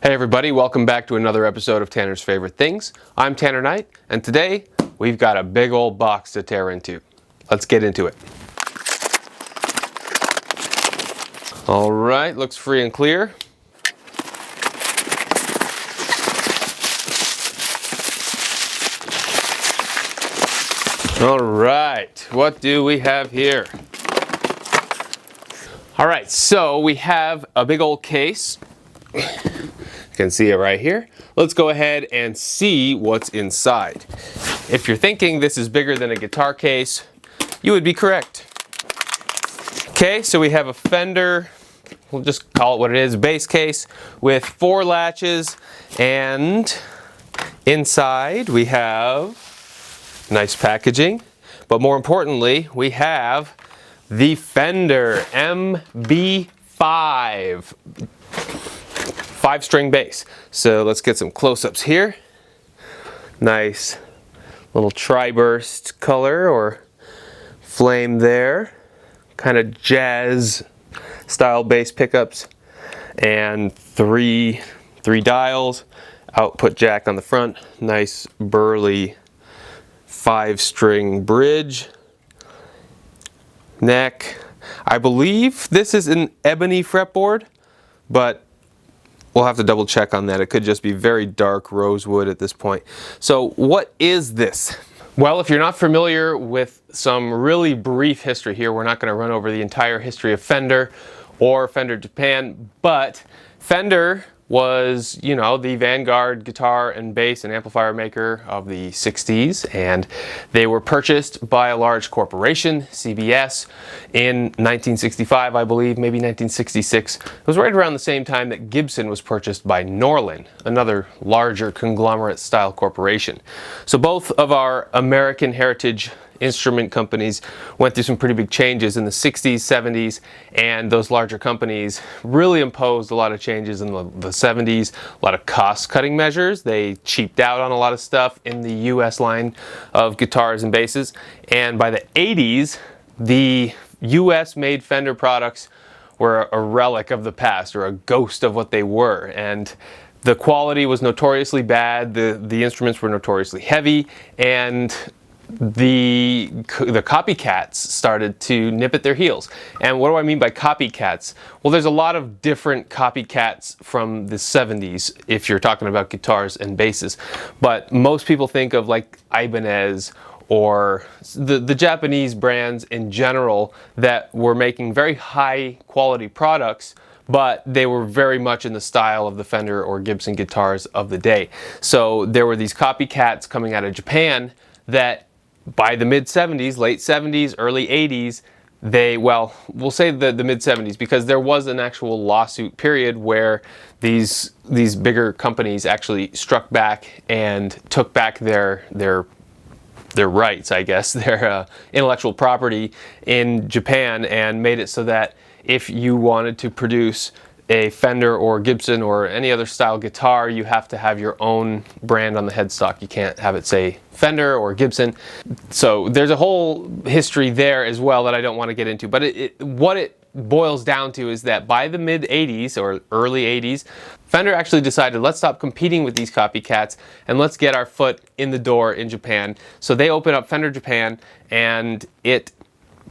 Hey everybody, welcome back to another episode of Tanner's Favorite Things. I'm Tanner Knight, and today we've got a big old box to tear into. Let's get into it. All right, looks free and clear. All right, what do we have here? All right, so we have a big old case. You can see it right here. Let's go ahead and see what's inside. If you're thinking this is bigger than a guitar case, you would be correct. Okay, so we have a Fender, we'll just call it what it is, bass case with 4 latches, and inside we have nice packaging, but more importantly, we have the Fender MB-5. 5-string bass. So let's get some close-ups here. Nice little tri-burst color or flame there. Kind of jazz style bass pickups. And three dials. Output jack on the front. Nice burly 5-string bridge. Neck. I believe this is an ebony fretboard, but we'll have to double check on that. It could just be very dark rosewood at this point. So what is this? Well, if you're not familiar with some really brief history here, we're not going to run over the entire history of Fender or Fender Japan, but Fender was, you know, the vanguard guitar and bass and amplifier maker of the 60s, and they were purchased by a large corporation, CBS, in 1965, I believe, maybe 1966. It was right around the same time that Gibson was purchased by Norlin, another larger conglomerate style corporation. So both of our American heritage instrument companies went through some pretty big changes in the 60s, 70s, and those larger companies really imposed a lot of changes in the 70s, a lot of cost-cutting measures. They cheaped out on a lot of stuff in the US line of guitars and basses, and by the 80s, the US-made Fender products were a relic of the past, or a ghost of what they were, and the quality was notoriously bad, the instruments were notoriously heavy, and the copycats started to nip at their heels. And what do I mean by copycats? Well, there's a lot of different copycats from the 70s if you're talking about guitars and basses, but most people think of like Ibanez or the Japanese brands in general that were making very high quality products, but they were very much in the style of the Fender or Gibson guitars of the day. So there were these copycats coming out of Japan that by the mid-70s, late 70s, early 80s, we'll say the mid-70s, because there was an actual lawsuit period where these bigger companies actually struck back and took back their rights, I guess, their intellectual property in Japan, and made it so that if you wanted to produce a Fender or Gibson or any other style guitar, you have to have your own brand on the headstock. You can't have it say Fender or Gibson. So there's a whole history there as well that I don't want to get into. But what it boils down to is that by the mid 80s or early 80s, Fender actually decided, let's stop competing with these copycats and let's get our foot in the door in Japan. So they open up Fender Japan, and it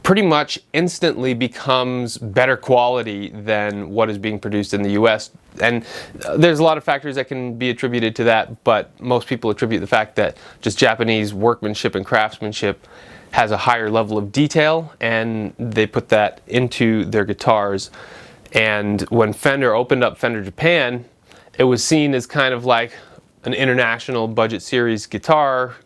pretty much instantly becomes better quality than what is being produced in the US. And there's a lot of factors that can be attributed to that, but most people attribute the fact that just Japanese workmanship and craftsmanship has a higher level of detail, and they put that into their guitars. And when Fender opened up Fender Japan, it was seen as kind of like an international budget series guitar,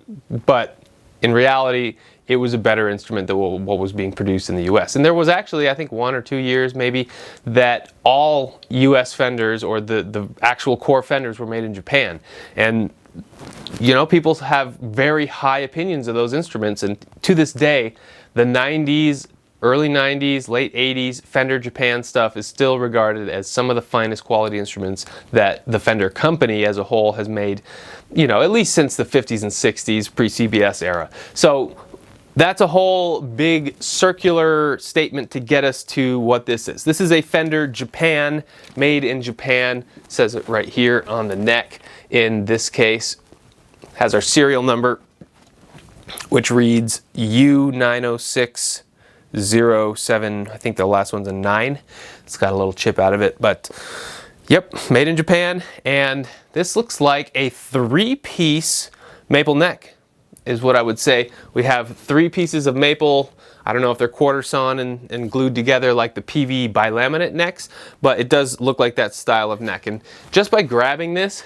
but in reality, it was a better instrument than what was being produced in the US. And there was actually, I think, 1 or 2 years maybe, that all US Fenders, or the actual core Fenders, were made in Japan. And, you know, people have very high opinions of those instruments. And to this day, the 90s, early 90s, late 80s Fender Japan stuff is still regarded as some of the finest quality instruments that the Fender company as a whole has made, you know, at least since the 50s and 60s, pre-CBS era. So that's a whole big circular statement to get us to what this is. This is a Fender Japan, made in Japan. It says it right here on the neck. In this case, has our serial number, which reads U90607. I think the last one's a 9. It's got a little chip out of it, but yep, made in Japan. And this looks like a 3-piece maple neck, is what I would say. We have 3 pieces of maple. I don't know if they're quarter sawn and glued together like the PV bilaminate necks, but it does look like that style of neck. And just by grabbing this,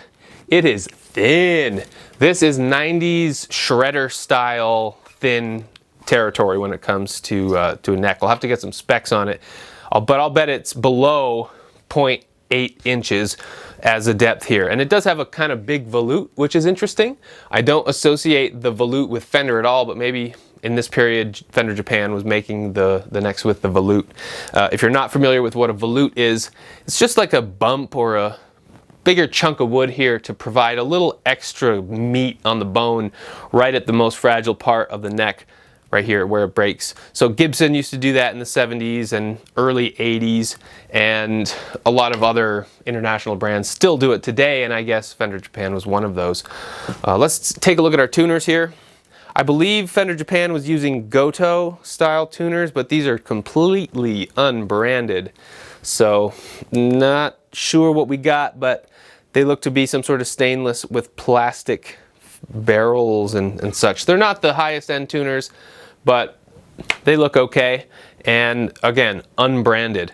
it is thin. This is 90s shredder style thin territory when it comes to a neck. I'll have to get some specs on it, but I'll bet it's below 0.8 inches as a depth here. And it does have a kind of big volute, which is interesting. I don't associate the volute with Fender at all, but maybe in this period Fender Japan was making the necks with the volute. If you're not familiar with what a volute is, it's just like a bump or a bigger chunk of wood here to provide a little extra meat on the bone right at the most fragile part of the neck, right here where it breaks. So Gibson used to do that in the 70s and early 80s, and a lot of other international brands still do it today, and I guess Fender Japan was one of those. Let's take a look at our tuners here. I believe Fender Japan was using Goto style tuners, but these are completely unbranded. So not sure what we got, but they look to be some sort of stainless with plastic barrels and such. They're not the highest end tuners, but they look okay, and again, unbranded.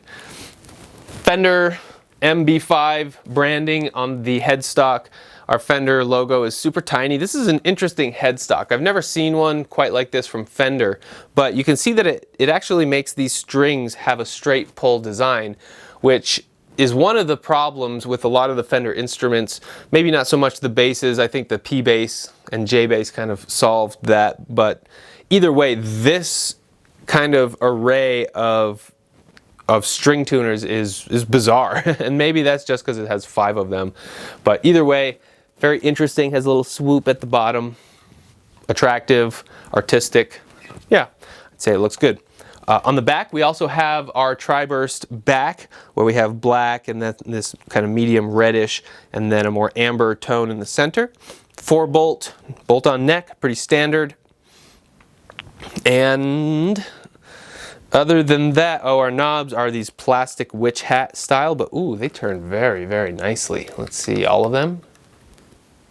Fender MB-5 branding on the headstock. Our Fender logo is super tiny. This is an interesting headstock. I've never seen one quite like this from Fender, but you can see that it actually makes these strings have a straight pull design, which is one of the problems with a lot of the Fender instruments. Maybe not so much the basses. I think the P bass and J bass kind of solved that, but either way, this kind of array of string tuners is bizarre. And maybe that's just because it has 5 of them. But either way, very interesting. Has a little swoop at the bottom. Attractive, artistic. Yeah, I'd say it looks good. On the back, we also have our tri-burst back, where we have black and then this kind of medium reddish, and then a more amber tone in the center. 4-bolt, bolt-on neck, pretty standard. And other than that, our knobs are these plastic witch hat style, but ooh, they turn very, very nicely. Let's see, all of them.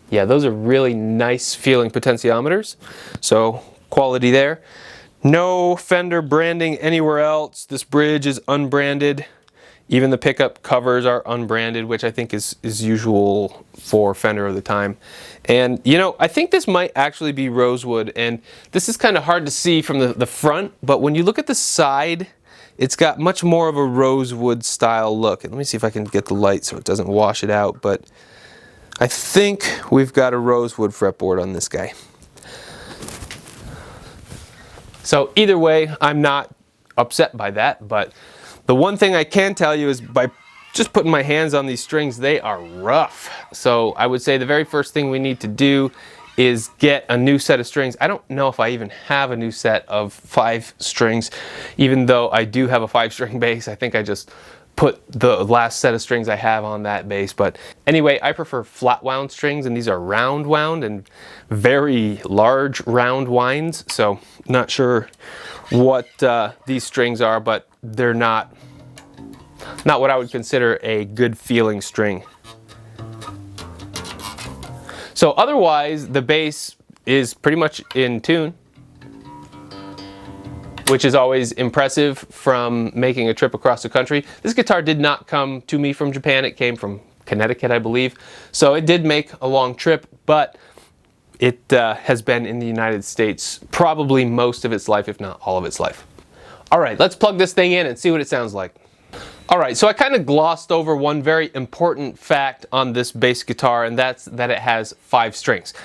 Yeah, those are really nice feeling potentiometers. So quality there. No Fender branding anywhere else. This bridge is unbranded. Even the pickup covers are unbranded, which I think is usual for Fender of the time. And you know, I think this might actually be rosewood, and this is kind of hard to see from the front, but when you look at the side, it's got much more of a rosewood style look. And let me see if I can get the light so it doesn't wash it out, but I think we've got a rosewood fretboard on this guy. So either way, I'm not upset by that, but the one thing I can tell you is by just putting my hands on these strings, they are rough. So I would say the very first thing we need to do is get a new set of strings. I don't know if I even have a new set of 5 strings, even though I do have a 5-string bass. I think I just put the last set of strings I have on that bass. But anyway, I prefer flat wound strings, and these are round wound and very large round winds. So not sure what these strings are, but they're not what I would consider a good feeling string. So otherwise, the bass is pretty much in tune, which is always impressive from making a trip across the country. This guitar did not come to me from Japan. It came from Connecticut, I believe. So it did make a long trip, but it has been in the United States probably most of its life, if not all of its life. All right, let's plug this thing in and see what it sounds like. All right, so I kind of glossed over one very important fact on this bass guitar, and that's that it has 5 strings.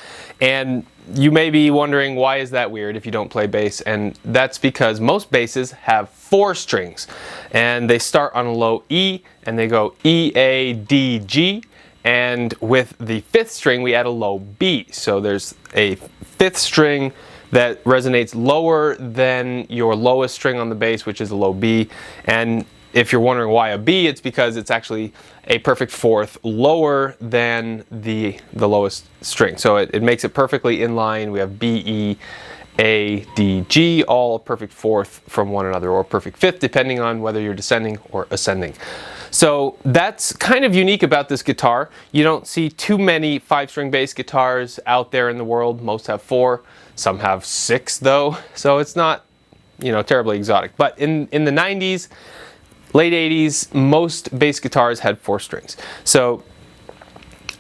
And you may be wondering, why is that weird if you don't play bass? And that's because most basses have 4 strings, and they start on a low E, and they go E, A, D, G, and with the 5th string, we add a low B. So there's a 5th string that resonates lower than your lowest string on the bass, which is a low B. And if you're wondering why a B, it's because it's actually a perfect fourth lower than the lowest string. So it makes it perfectly in line. We have B, E, A, D, G, all perfect fourth from one another, or perfect fifth, depending on whether you're descending or ascending. So that's kind of unique about this guitar. You don't see too many 5-string bass guitars out there in the world. Most have 4, some have 6 though. So it's not, you know, terribly exotic. But in the 90s, late 80s, most bass guitars had 4 strings. So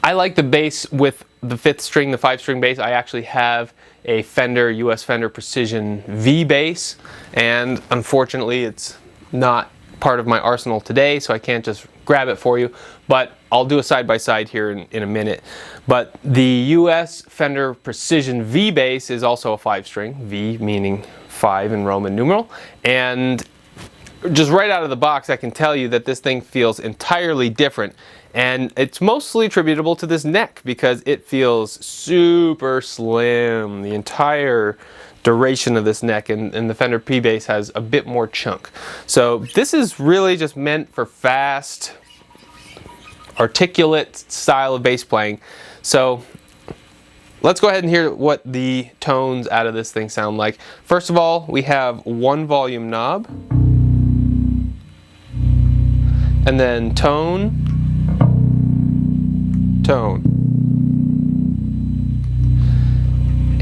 I like the bass with the 5th string, the 5-string bass. I actually have a Fender, US Fender Precision V bass, and unfortunately it's not part of my arsenal today, so I can't just grab it for you, but I'll do a side-by-side here in a minute. But the US Fender Precision V bass is also a 5-string, V meaning 5 in Roman numeral, and just right out of the box I can tell you that this thing feels entirely different, and it's mostly attributable to this neck because it feels super slim the entire duration of this neck, and the Fender P bass has a bit more chunk. So this is really just meant for fast, articulate style of bass playing. So let's go ahead and hear what the tones out of this thing sound like. First of all, we have one volume knob, and then tone, tone.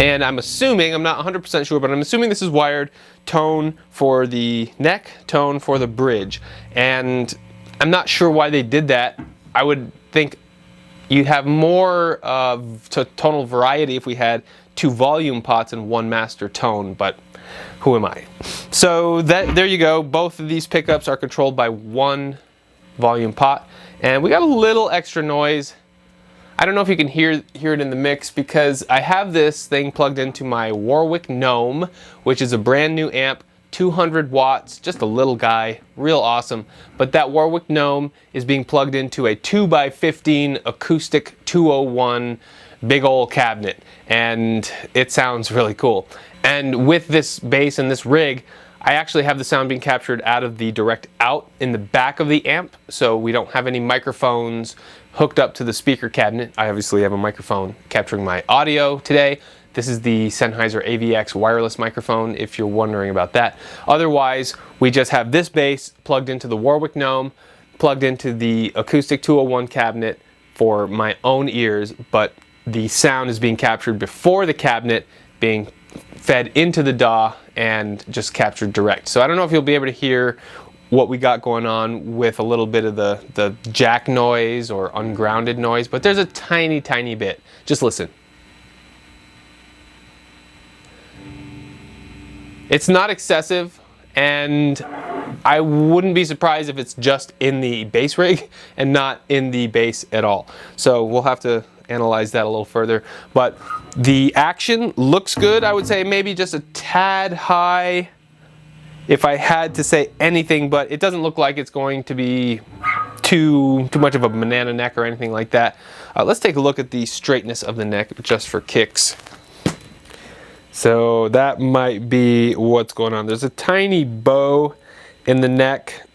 And I'm assuming, I'm not 100% sure, but I'm assuming this is wired, tone for the neck, tone for the bridge. And I'm not sure why they did that. I would think you'd have more tonal variety if we had 2 volume pots and 1 master tone, but who am I? So there you go. Both of these pickups are controlled by 1 volume pot. And we got a little extra noise. I don't know if you can hear it in the mix because I have this thing plugged into my Warwick Gnome, which is a brand new amp, 200 watts, just a little guy, real awesome. But that Warwick Gnome is being plugged into a 2x15 acoustic 201 big old cabinet, and it sounds really cool. And with this bass and this rig, I actually have the sound being captured out of the direct out in the back of the amp, so we don't have any microphones hooked up to the speaker cabinet. I obviously have a microphone capturing my audio today. This is the Sennheiser AVX wireless microphone, if you're wondering about that. Otherwise, we just have this bass plugged into the Warwick Gnome, plugged into the acoustic 201 cabinet for my own ears, but the sound is being captured before the cabinet, being fed into the DAW and just captured direct. So I don't know if you'll be able to hear what we got going on with a little bit of the jack noise or ungrounded noise, but there's a tiny, tiny bit. Just listen. It's not excessive, and I wouldn't be surprised if it's just in the bass rig and not in the bass at all. So we'll have to analyze that a little further, but the action looks good. I would say maybe just a tad high if I had to say anything, but it doesn't look like it's going to be too much of a banana neck or anything like that. Let's take a look at the straightness of the neck just for kicks. So that might be what's going on. There's a tiny bow in the neck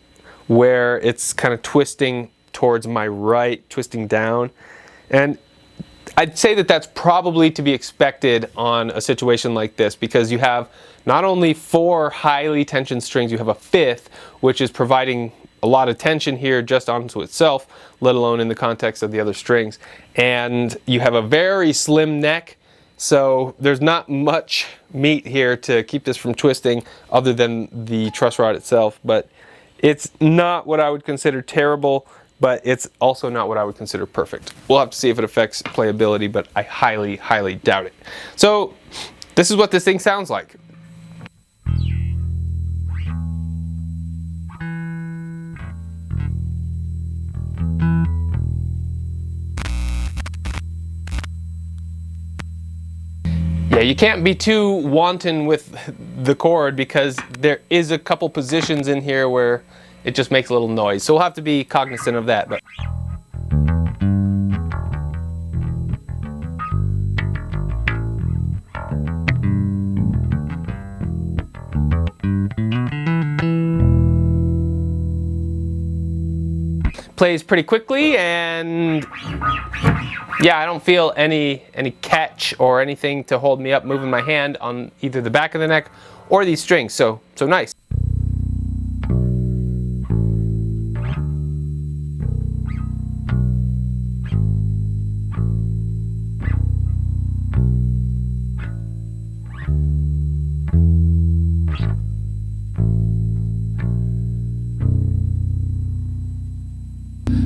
where it's kind of twisting towards my right, twisting down. And I'd say that that's probably to be expected on a situation like this, because you have not only 4 highly tensioned strings, you have a 5th, which is providing a lot of tension here just onto itself, let alone in the context of the other strings. And you have a very slim neck, so there's not much meat here to keep this from twisting other than the truss rod itself. But it's not what I would consider terrible, but it's also not what I would consider perfect. We'll have to see if it affects playability, but I highly, highly doubt it. So this is what this thing sounds like. Yeah, you can't be too wanton with the chord because there is a couple positions in here where it just makes a little noise. So we'll have to be cognizant of that. But Plays pretty quickly, and yeah, I don't feel any catch or anything to hold me up moving my hand on either the back of the neck or these strings, so nice.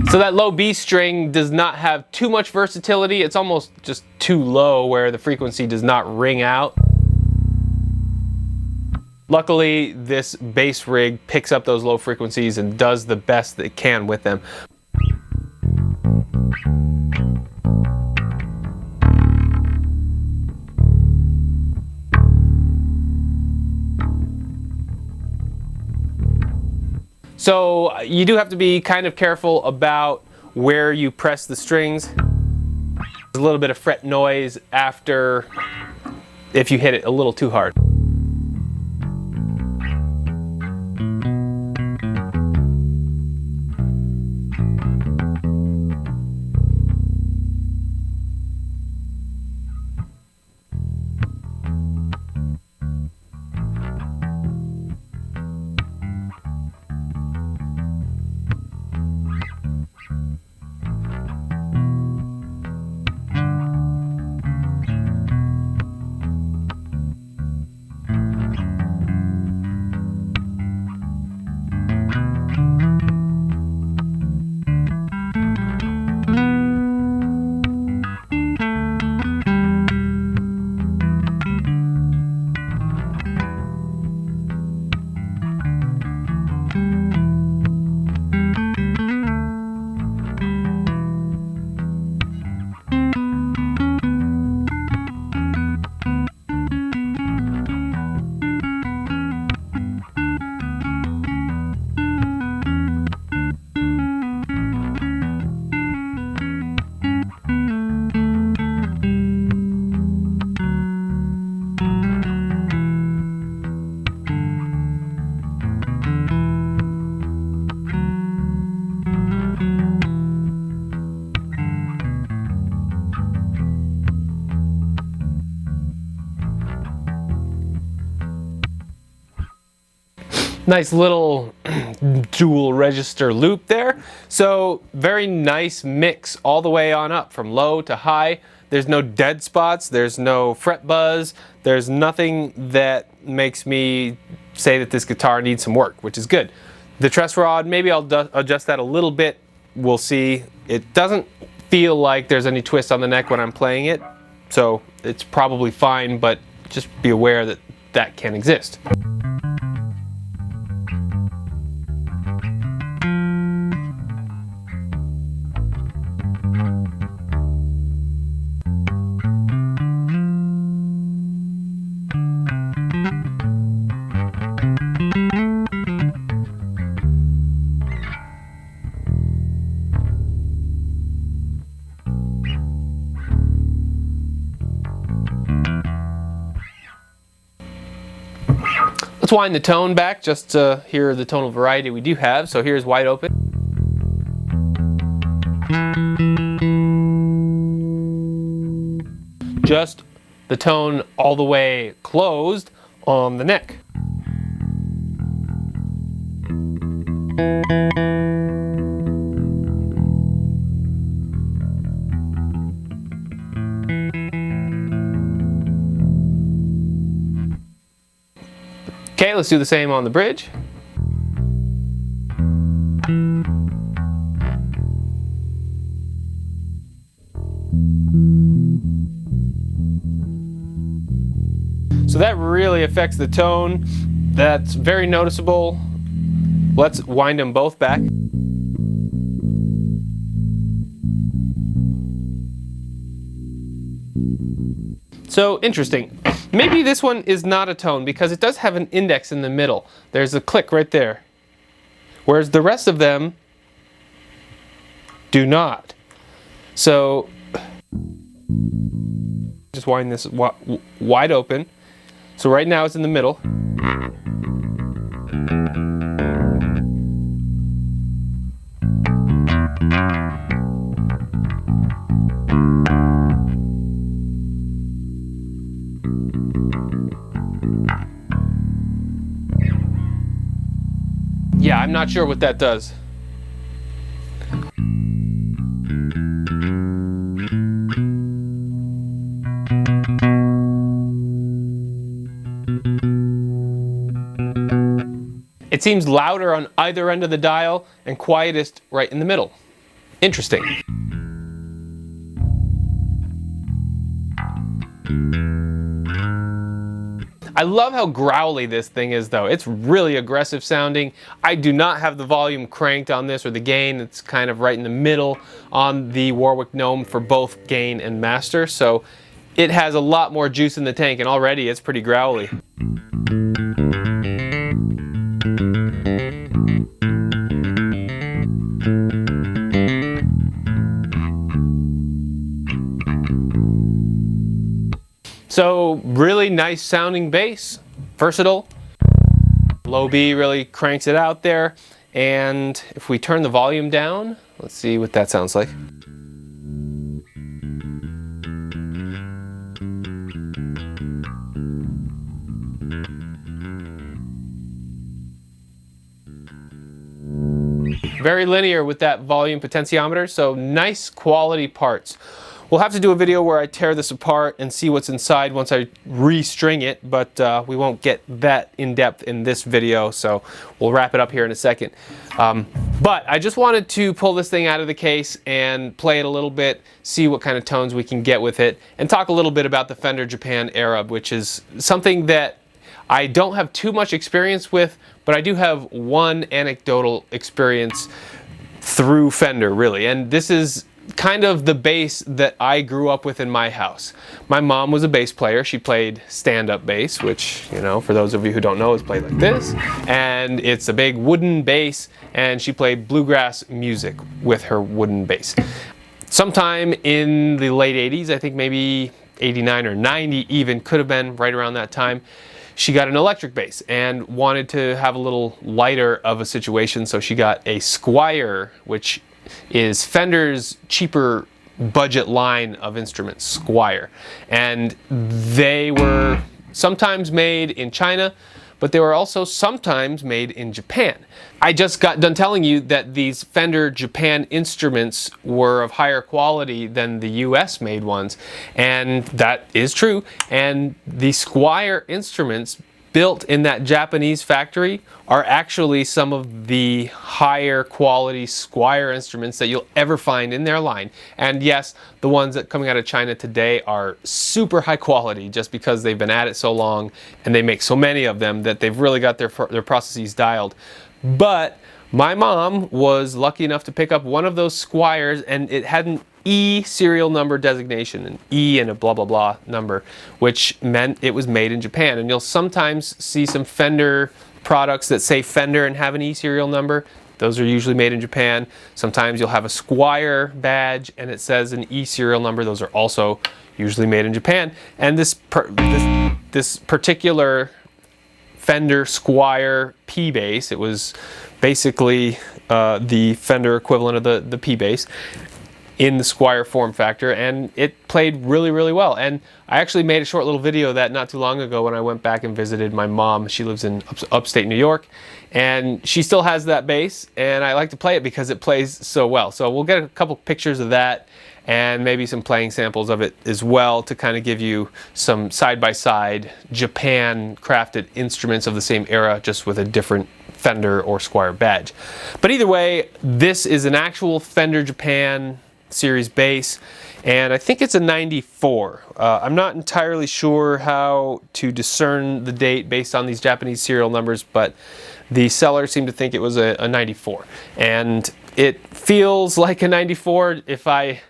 So that low B string does not have too much versatility. It's almost just too low where the frequency does not ring out. Luckily, this bass rig picks up those low frequencies and does the best that it can with them. So you do have to be kind of careful about where you press the strings. There's a little bit of fret noise after if you hit it a little too hard. Nice little dual register loop there. So very nice mix all the way on up from low to high. There's no dead spots, there's no fret buzz, there's nothing that makes me say that this guitar needs some work, which is good. The truss rod, maybe I'll adjust that a little bit. We'll see. It doesn't feel like there's any twist on the neck when I'm playing it, so it's probably fine, but just be aware that that can exist. Let's wind the tone back just to hear the tonal variety we do have. So here's wide open. Just the tone all the way closed on the neck. Okay, let's do the same on the bridge. So that really affects the tone. That's very noticeable. Let's wind them both back. So interesting. Maybe this one is not a tone because it does have an index in the middle. There's a click right there. Whereas the rest of them do not. So just wind this wide open. So right now it's in the middle. Yeah, I'm not sure what that does. It seems louder on either end of the dial and quietest right in the middle. Interesting. I love how growly this thing is though. It's really aggressive sounding. I do not have the volume cranked on this or the gain. It's kind of right in the middle on the Warwick Gnome for both gain and master. So it has a lot more juice in the tank and already it's pretty growly. So really nice sounding bass, versatile. Low B really cranks it out there. And if we turn the volume down, let's see what that sounds like. Very linear with that volume potentiometer, so nice quality parts. We'll have to do a video where I tear this apart and see what's inside once I restring it, but we won't get that in depth in this video, so we'll wrap it up here in a second. But I just wanted to pull this thing out of the case and play it a little bit, see what kind of tones we can get with it, and talk a little bit about the Fender Japan era, which is something that I don't have too much experience with, but I do have one anecdotal experience through Fender, really. And this is kind of the bass that I grew up with in my house. My mom was a bass player. She played stand-up bass, which, you know, for those of you who don't know, is played like this. And it's a big wooden bass, and she played bluegrass music with her wooden bass. Sometime in the late 80s, I think maybe 89 or 90 even, could have been right around that time, she got an electric bass and wanted to have a little lighter of a situation, so she got a Squier, which is Fender's cheaper budget line of instruments, Squier. And they were sometimes made in China, but they were also sometimes made in Japan. I just got done telling you that these Fender Japan instruments were of higher quality than the US made ones, and that is true. And the Squier instruments built in that Japanese factory are actually some of the higher quality Squier instruments that you'll ever find in their line. And yes, the ones that coming out of China today are super high quality just because they've been at it so long and they make so many of them that they've really got their processes dialed. But my mom was lucky enough to pick up one of those Squiers, and it had an E serial number designation, an E and a blah blah blah number, which meant it was made in Japan. And you'll sometimes see some Fender products that say Fender and have an E serial number. Those are usually made in Japan. Sometimes you'll have a Squier badge and it says an E serial number. Those are also usually made in Japan. And this particular Fender Squier P bass, it was basically the Fender equivalent of the P bass in the Squier form factor, and it played really, really well. And I actually made a short little video of that not too long ago when I went back and visited my mom. She lives in upstate New York, and she still has that bass, and I like to play it because it plays so well. So we'll get a couple pictures of that and maybe some playing samples of it as well to kind of give you some side-by-side Japan crafted instruments of the same era, just with a different Fender or Squier badge. But either way, this is an actual Fender Japan series bass, and I think it's a 94. I'm not entirely sure how to discern the date based on these Japanese serial numbers, but the seller seemed to think it was a 94. And it feels like a 94 if I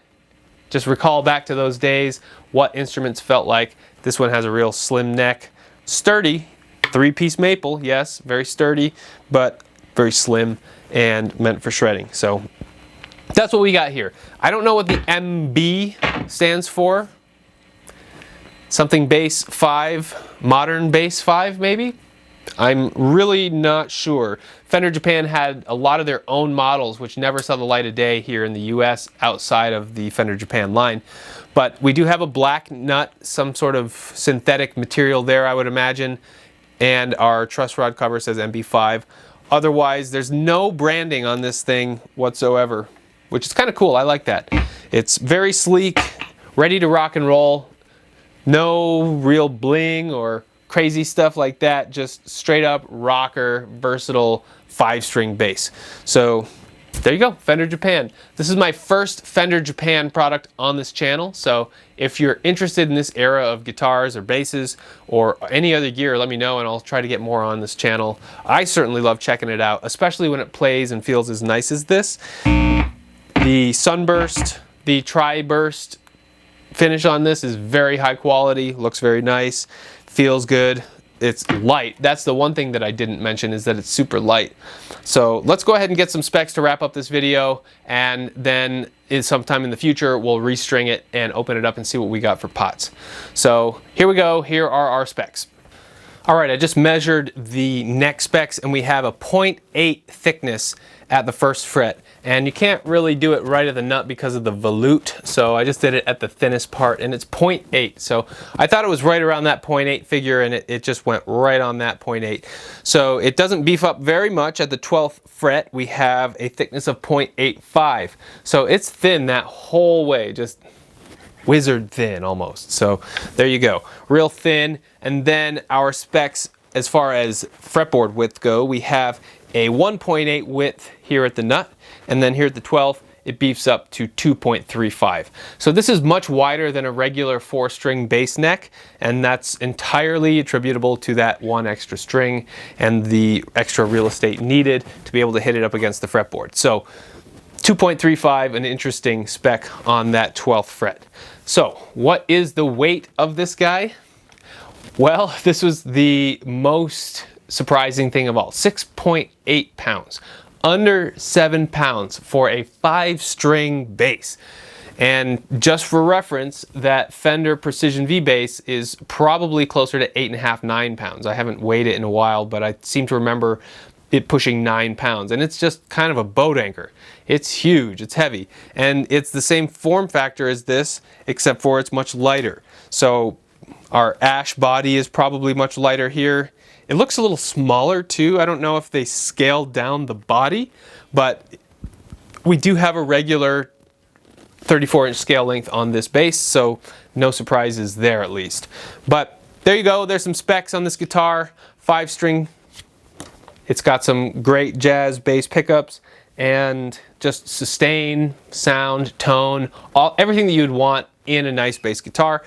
just recall back to those days what instruments felt like. This one has a real slim neck, sturdy, 3-piece maple, yes, very sturdy, but very slim and meant for shredding. So that's what we got here. I don't know what the MB stands for. Something bass 5, modern bass 5 maybe? I'm really not sure. Fender Japan had a lot of their own models which never saw the light of day here in the US outside of the Fender Japan line. But we do have a black nut, some sort of synthetic material there I would imagine, and our truss rod cover says MB-5. Otherwise, there's no branding on this thing whatsoever, which is kind of cool. I like that. It's very sleek, ready to rock and roll. No real bling or crazy stuff like that. Just straight up rocker, versatile 5-string bass. So there you go, Fender Japan. This is my first Fender Japan product on this channel, so if you're interested in this era of guitars or basses or any other gear, let me know and I'll try to get more on this channel. I certainly love checking it out, especially when it plays and feels as nice as this. The sunburst, the tri-burst finish on this is very high quality, looks very nice, feels good. It's light. That's the one thing that I didn't mention, is that it's super light. So let's go ahead and get some specs to wrap up this video, and then sometime in the future we'll restring it and open it up and see what we got for pots. So here we go. Here are our specs. Alright, I just measured the neck specs and we have a 0.8 thickness at the first fret. And you can't really do it right at the nut because of the volute, so I just did it at the thinnest part and it's 0.8. So I thought it was right around that 0.8 figure and it just went right on that 0.8. So it doesn't beef up very much. At the 12th fret we have a thickness of 0.85. So it's thin that whole way, just wizard thin almost. So there you go, real thin. And then our specs as far as fretboard width go, we have a 1.8 width here at the nut, and then here at the 12th it beefs up to 2.35. So this is much wider than a regular 4-string bass neck, and that's entirely attributable to that one extra string and the extra real estate needed to be able to hit it up against the fretboard. So 2.35, an interesting spec on that 12th fret. So what is the weight of this guy? Well, this was the most surprising thing of all. 6.8 pounds. Under 7 pounds for a 5-string bass. And just for reference, that Fender Precision V bass is probably closer to 8.5, 9 pounds. I haven't weighed it in a while, but I seem to remember it pushing 9 pounds. And it's just kind of a boat anchor. It's huge, it's heavy. And it's the same form factor as this, except for it's much lighter. So our ash body is probably much lighter here. It looks a little smaller too. I don't know if they scaled down the body, but we do have a regular 34-inch scale length on this bass, so no surprises there at least. But there you go, there's some specs on this guitar. 5-string, it's got some great jazz bass pickups and just sustain, sound, tone, everything that you'd want in a nice bass guitar,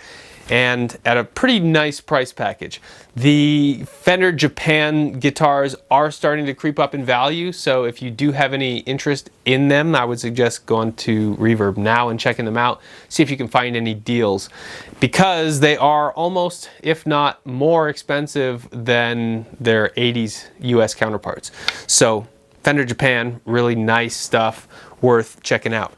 and at a pretty nice price package. The Fender Japan guitars are starting to creep up in value, so if you do have any interest in them, I would suggest going to Reverb now and checking them out, see if you can find any deals, because they are almost, if not more expensive than their 80s US counterparts. So Fender Japan, really nice stuff, worth checking out.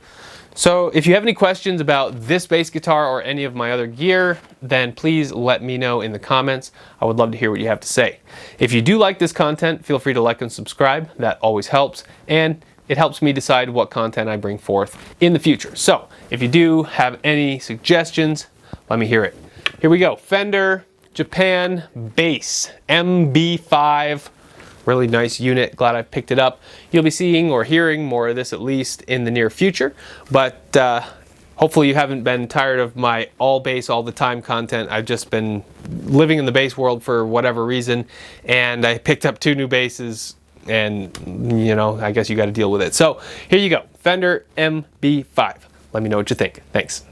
So if you have any questions about this bass guitar or any of my other gear, then please let me know in the comments. I would love to hear what you have to say. If you do like this content, feel free to like and subscribe. That always helps, and it helps me decide what content I bring forth in the future. So if you do have any suggestions, let me hear it. Here we go, Fender Japan bass MB-5. Really nice unit, glad I picked it up. You'll be seeing or hearing more of this at least in the near future, but hopefully you haven't been tired of my all bass all the time content. I've just been living in the bass world for whatever reason, and I picked up 2 new basses, and you know, I guess you got to deal with it. So here you go, Fender MB-5. Let me know what you think. Thanks.